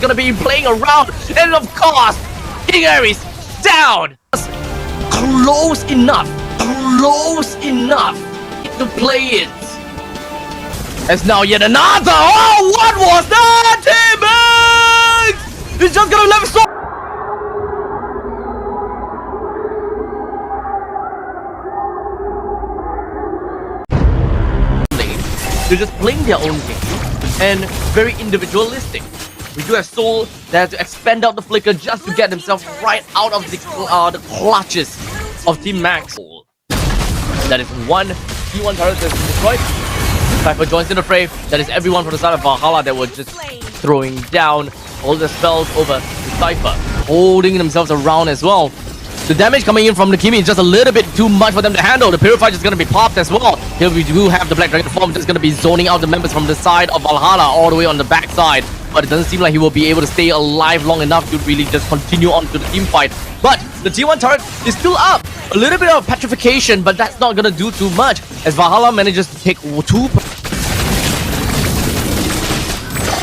gonna be playing around, and of course, King Ares down. Close enough to play it. As now yet another. Oh, what was that, teammates? He's just gonna let it stop. They're just playing their own game and very individualistic. We do have Souul that has to expand out the flicker just to get himself right out of the clutches of Team Max. That is one T1 turret that's been destroyed. Cypher joins in the fray. That is everyone from the side of Valhalla that were just throwing down all the spells over to Cypher, holding themselves around as well. The damage coming in from the Kimi is just a little bit too much for them to handle. The Purify is going to be popped as well. Here we do have the Black Dragon form just going to be zoning out the members from the side of Valhalla all the way on the back side. But it doesn't seem like he will be able to stay alive long enough to really just continue on to the team fight. But the T1 turret is still up. A little bit of petrification, but that's not going to do too much as Valhalla manages to take 2.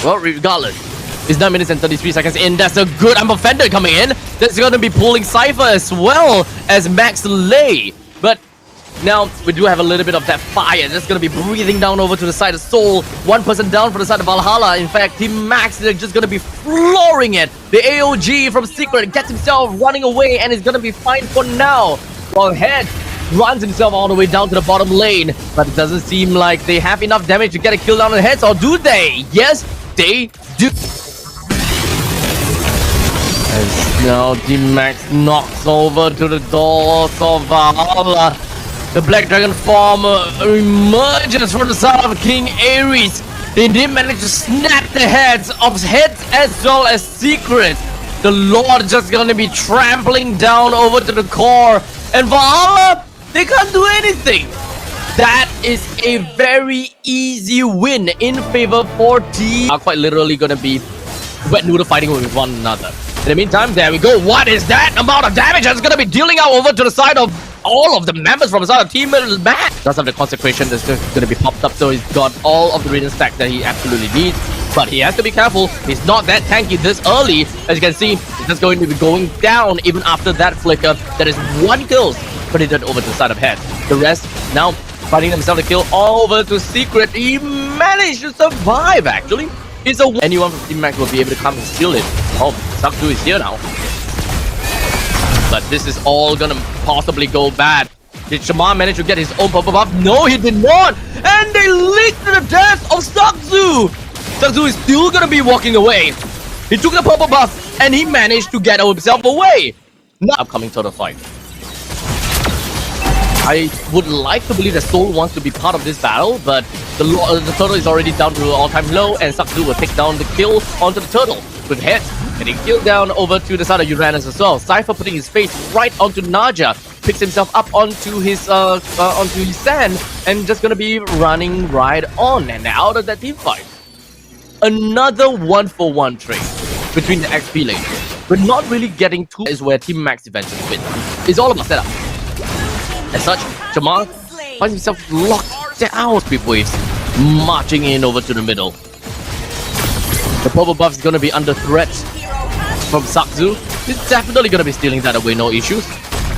Well, regardless, it's 9 minutes and 33 seconds in. That's a good Amber Fender coming in. That's going to be pulling Cypher as well as Max Lay. But now we do have a little bit of that fire that's going to be breathing down over to the side of Souul. One person down for the side of Valhalla. In fact, Team Max is just going to be flooring it. The AOG from Secret gets himself running away and is going to be fine for now. While Hedz runs himself all the way down to the bottom lane. But it doesn't seem like they have enough damage to get a kill down on Hedz, or do they? Yes, they do. As now Team Max knocks over to the doors of Valhalla. The Black Dragon form emerges from the side of King Ares. They did manage to snap the heads of Hedz as well as Secret. The Lord just gonna be trampling down over to the core. And Valhalla, they can't do anything. That is a very easy win in favor for team. Are quite literally gonna be wet noodle fighting with one another. In the meantime, there we go. What is that amount of damage that's going to be dealing out over to the side of all of the members from the side of Team Max? Does have the consecration that's just going to be popped up, so he's got all of the radiant stack that he absolutely needs. But he has to be careful. He's not that tanky this early. As you can see, he's just going to be going down even after that flicker. That is 1 kill credited over to the side of Hedz. The rest now fighting themselves to kill all over to Secret. He managed to survive actually. It's a anyone from Team Max will be able to come and steal it. Oh, Souul is here now. But this is all gonna possibly go bad. Did Chma manage to get his own purple buff? No, he did not! And they leaked to the death of Souul! Souul is still gonna be walking away. He took the purple buff and he managed to get himself away. Now, upcoming total fight. I would like to believe that Souul wants to be part of this battle, but the turtle is already down to an all-time low, and Souul will take down the kill onto the turtle. With Hedz getting killed down over to the side of Uranus as well. Cypher putting his face right onto Naja, picks himself up onto his sand, and just gonna be running right on and out of that team fight. Another 1-for-1 trade between the XP lanes. We're not really getting to is where Team Max eventually wins. It's all about setup. As such, Chma finds himself locked down with waves, marching in over to the middle. The purple buff is going to be under threat from Souul. He's definitely going to be stealing that away, no issues.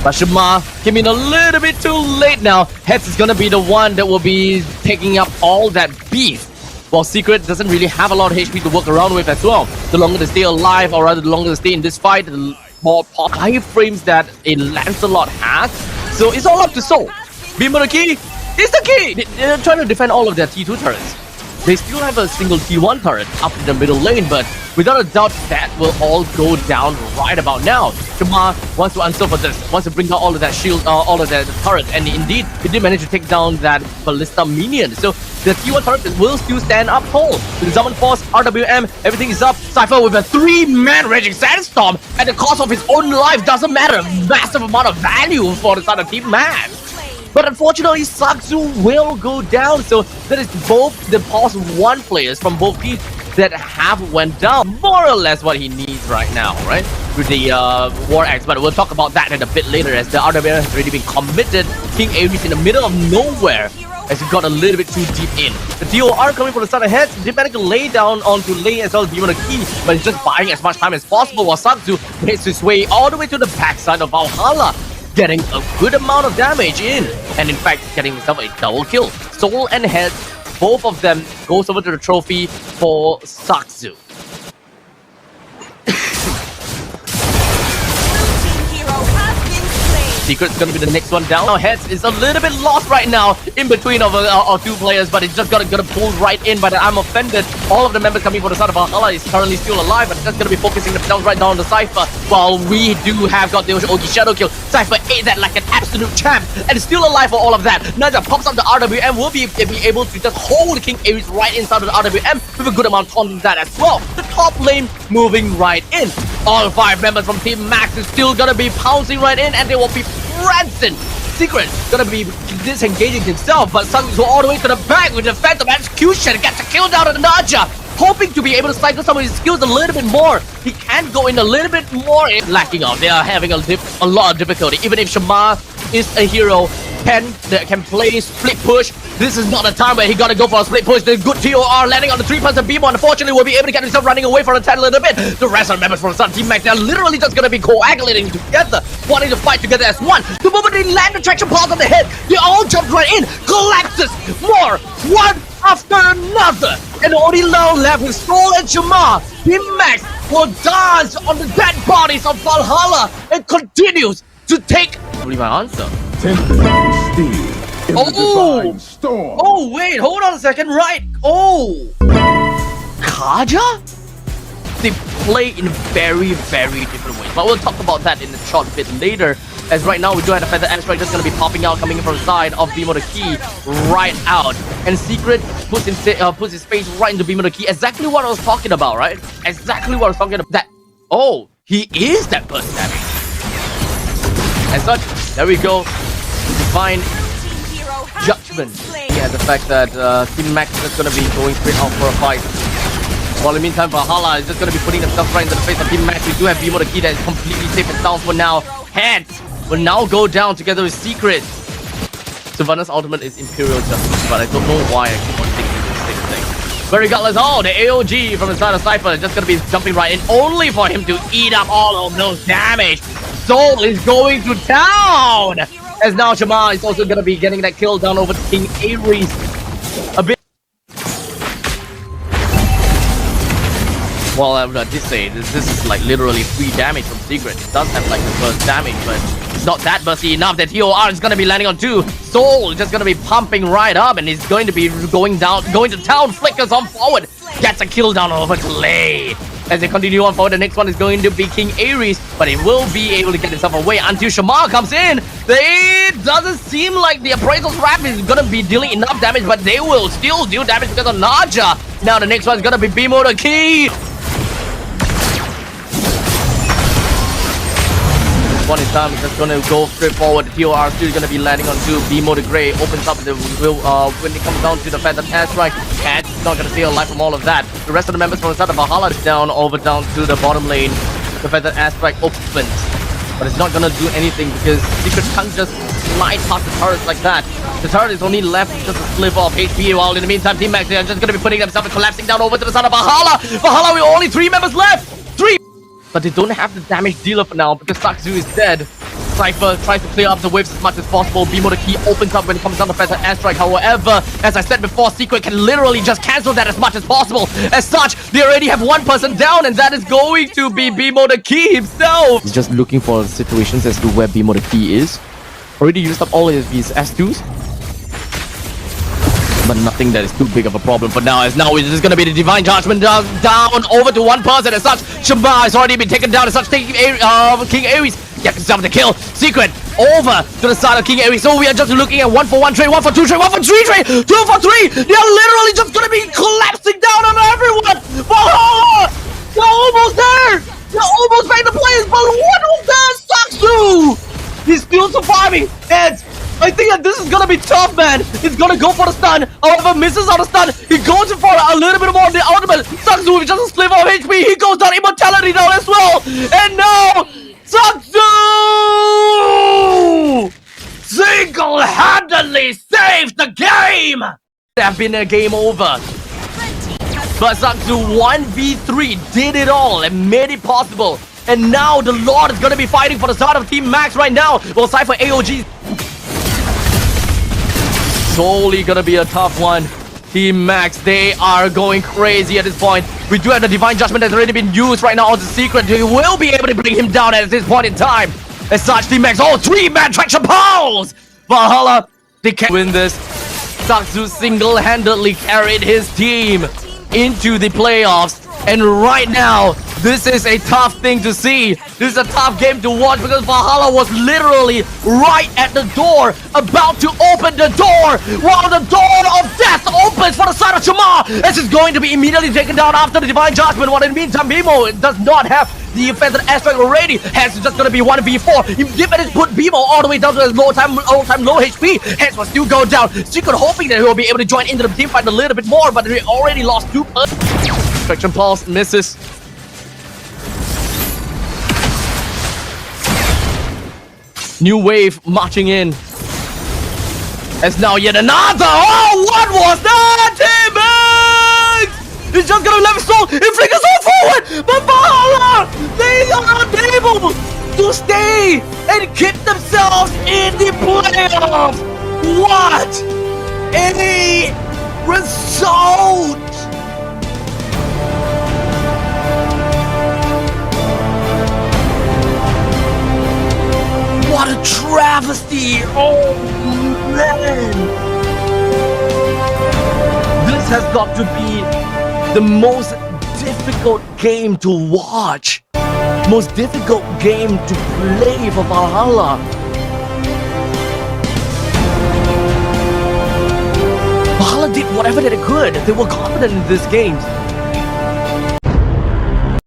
But Chma came in a little bit too late now. Hedz is going to be the one that will be taking up all that beef. While Secret doesn't really have a lot of HP to work around with as well. The longer they stay alive, or rather the longer they stay in this fight, the more high frames that a Lancelot has. So it's all up to Souul. Bimbo the key is the key! They're trying to defend all of their T2 turrets. They still have a single T1 turret up in the middle lane, but without a doubt that will all go down right about now. Chma wants to answer for this, wants to bring down all of that shield, all of that turret, and indeed, he did manage to take down that Ballista minion. So the T1 turret will still stand up tall. With the Summon Force, RWM, everything is up. Cypher with a 3-man Raging Sandstorm at the cost of his own life, doesn't matter. Massive amount of value for the side of Team Max. But unfortunately, Souul will go down. So that is both the pause 1 players from both teams that have went down. More or less what he needs right now, right? With the War Axe. But we'll talk about that in a bit later as the RWM has already been committed. King Ares in the middle of nowhere. as he got a little bit too deep in. The DOR coming from the side of Hedz did manage to lay down onto lane as well as Demon Key, but he's just buying as much time as possible while Sakzu makes his way all the way to the backside of Valhalla, getting a good amount of damage in, and in fact getting himself a double kill. Souul and Hedz, both of them goes over to the trophy for Sakzu. Secret's gonna be the next one down. Now Hedz is a little bit lost right now in between of two players, but it's just gonna pull right in. But I'm offended. All of the members coming for the side of Valhalla is currently still alive, but just gonna be focusing themselves right down on the Cypher. While we do have got the OG Shadow Kill, Cypher ate that like an absolute champ and still alive for all of that. Naja pops up the RWM, will be able to just hold King Ares right inside of the RWM with a good amount of taunting that as well. The top lane moving right in. All 5 members from Team Max is still gonna be pouncing right in, and they will be prancing. Secret gonna be disengaging himself, but Sakzu all the way to the back with the Phantom Execution, gets a kill down on the Naja, hoping to be able to cycle some of his skills a little bit more. He can go in a little bit more, lacking out. They are having a lot of difficulty. Even if Chma is a hero, can play split push. This is not a time where he gotta go for a split push. The good TOR landing on the 3-person beam, unfortunately will be able to get himself running away for a tad a little bit. The rest of the members from Sun Team Max, they're literally just gonna be coagulating together, wanting to fight together as one. The moment they land the traction pause on the head, they all jump right in, collapses more, one after another. And only now left with Souul and Chma. Team Max will dance on the dead bodies of Valhalla and continues to take. What is my answer? Oh wait, hold on a second, right? Oh, Kaja? They play in very, very different ways, but we'll talk about that in a short bit later. As right now we do have a Feather Airstrike just gonna be popping out, coming in from the side of Beam of the Key right out, and Secret puts his face right into Beam of the Key. Exactly what I was talking about, right? Exactly what I was talking about. That he is that burst damage. As such, there we go. Divine Judgment. Yeah, the fact that Team Max is just gonna be going straight out for a fight. While in the meantime, Valhalla is just gonna be putting themselves right into the face of Team Max. We do have Beam of the Key that is completely safe and sound for now. Hedz will now go down together with Secret. Savannah's ultimate is Imperial Justice, but I don't know why I keep on thinking the same thing. But regardless, the AOG from the side of Cypher is just gonna be jumping right in, only for him to eat up all of those damage. Souul is going to town! As now Chma is also gonna be getting that kill down over King Ares. A bit. Well, I did say this is like literally 3 damage from Secret. It does have like the burst damage, but it's not that bursty enough that TOR is gonna be landing on 2. Souul is just gonna be pumping right up, and he's going to be going to town, flickers on forward, gets a kill down over to Lay. As they continue on forward, the next one is going to be King Ares, but he will be able to get himself away until Chma comes in. It doesn't seem like the Appraisal's Wrap is gonna be dealing enough damage, but they will still do damage because of Naja. Now the next one is gonna be Beam of the Key. One in time is just gonna go straight forward. The TOR still gonna be landing onto Beam of the Grey. Opens up the when it comes down to the Phantom Airstrike. Hedz is not gonna stay alive from all of that. The rest of the members from the side of Valhalla is down to the bottom lane. The Phantom Airstrike opens, but it's not gonna do anything because Secret can't just slide past the turrets like that. The turret is only left just a sliver of HP, while in the meantime Team Max, they are just gonna be putting themselves and collapsing down over to the side of Valhalla. Valhalla with only 3 members left. 3. But they don't have the damage dealer for now because Sakzu is dead. Cypher tries to clear up the waves as much as possible. Beam of the Key opens up when it comes down to Phantom Airstrike. However, as I said before, Secret can literally just cancel that as much as possible. As such, they already have 1 person down, and that is going to be Beam of the Key himself. He's just looking for situations as to where Beam of the Key is. Already used up all of his S2s, but nothing that is too big of a problem for now, as now it's just gonna be the Divine Judgment down over to 1 person. As such, Chma has already been taken down. As such, taking King Ares gets himself the kill. Secret over to the side of King Ares. So we are just looking at 1-for-1 trade, 1-for-2 trade, 1-for-3 trade, 2-for-3. They are literally just gonna be collapsing down on everyone. Valhalla! They're almost there. They're almost back to players, but what was that? Sakzu! He's still surviving. And I think that this is gonna be tough, man. He's gonna go for the stun. However, misses on the stun. He goes for a little bit more on the ultimate. Sakzu with just a sliver of HP. He goes down, immortality down as well. And now Sakzu single-handedly single-handedly saved the game! Have been a game over. But Sakzu 1v3 did it all and made it possible. And now the Lord is gonna be fighting for the start of Team Max right now. Well, side for AOG. Surely gonna be a tough one. Team Max, they are going crazy at this point. We do have the Divine Judgment that's already been used right now on the Secret. We will be able to bring him down at this point in time. As such, Team Max, all 3-man traction pulse! Valhalla, they can win this. Sakzu single-handedly carried his team into the playoffs. And right now, this is a tough thing to see. This is a tough game to watch because Valhalla was literally right at the door, about to open the door, while the door of death opens for the side of Chma. This is going to be immediately taken down after the Divine Judgment. While in the meantime, Bimo does not have the offensive aspect already. Hedz is just going to be 1v4. If it put Bimo all the way down to his low HP, Hedz will still go down. Secret hoping that he will be able to join into the team fight a little bit more, but he already lost 2 Traction Pulse misses. New wave marching in. As now yet another. Oh, what was that? Teammates! He's just gonna let it slow. He flickers all forward. But Valhalla, they are unable to stay and keep themselves in the playoffs. What a result! What a travesty! Oh man! This has got to be the most difficult game to watch. Most difficult game to play for Valhalla. Valhalla did whatever they could. They were confident in this game.